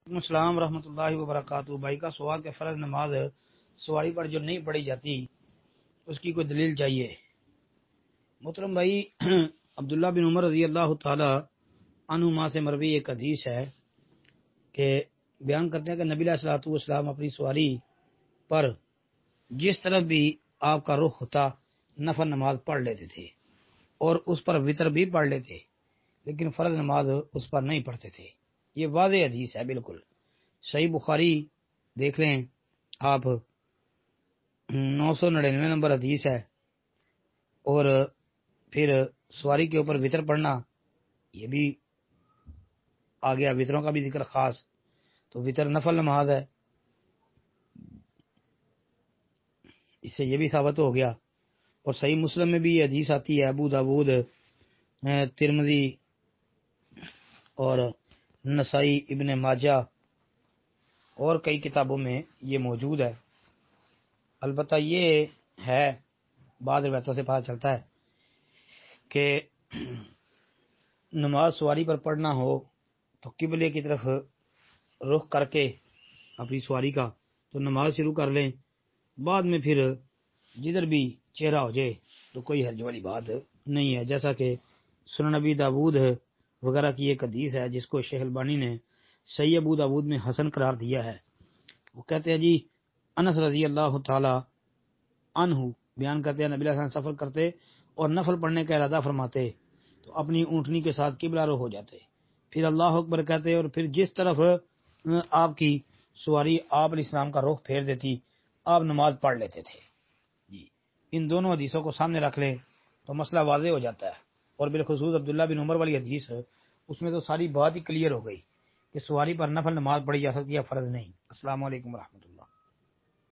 السلام ورحمۃ اللہ وبرکاتہ۔ بھائی کا سوال کہ فرض نماز سواری پر جو نہیں پڑھی جاتی اس کی کوئی دلیل چاہیے۔ محترم بھائی، عبداللہ بن عمر رضی اللہ تعالی عنہما سے مروی ایک حدیث ہے کہ بیان کرتے ہیں کہ نبی علیہ الصلوۃ والسلام اپنی سواری پر جس طرف بھی آپ کا رخ ہوتا نفل نماز پڑھ لیتے تھے اور اس پر وطر بھی پڑھ لیتے، لیکن فرض نماز اس پر نہیں پڑھتے تھے۔ یہ واضح حدیث ہے، بالکل صحیح بخاری دیکھ لیں آپ، 999 نمبر حدیث ہے۔ اور پھر سواری کے اوپر وطر پڑھنا، یہ بھی آ گیا، وطروں کا بھی ذکر خاص، تو وطر نفل نماز ہے، اس سے یہ بھی ثابت ہو گیا۔ اور صحیح مسلم میں بھی یہ حدیث آتی ہے، ابو داود، ترمذی اور نسائی، ابن ماجہ اور کئی کتابوں میں یہ موجود ہے۔ البتہ یہ ہے، بعض روایتوں سے پتہ چلتا ہے کہ نماز سواری پر پڑھنا ہو تو قبلے کی طرف رخ کر کے اپنی سواری کا تو نماز شروع کر لیں، بعد میں پھر جدھر بھی چہرہ ہو جائے تو کوئی حرج والی بات نہیں ہے، جیسا کہ سنن نبی داود وغیرہ کی ایک حدیث ہے جس کو شیخ البانی نے صحیح ابو داود میں حسن قرار دیا ہے۔ وہ کہتے ہیں جی، انس رضی اللہ تعالی عنہ بیان کرتے ہیں، نبی علیہ السلام سفر کرتے اور نفل پڑھنے کا ارادہ فرماتے تو اپنی اونٹنی کے ساتھ قبلہ رخ ہو جاتے، پھر اللہ اکبر کہتے اور پھر جس طرف آپ کی سواری آپ علیہ السلام کا رخ پھیر دیتی آپ نماز پڑھ لیتے تھے۔ جی، ان دونوں حدیثوں کو سامنے رکھ لیں تو مسئلہ واضح ہو جاتا ہے۔ اور بالخصوص عبداللہ بن عمر والی حدیث اس میں تو ساری بات ہی کلیئر ہو گئی کہ سواری پر نفل نماز پڑھی جا سکتی ہے، فرض نہیں۔ السلام علیکم ورحمۃ اللہ۔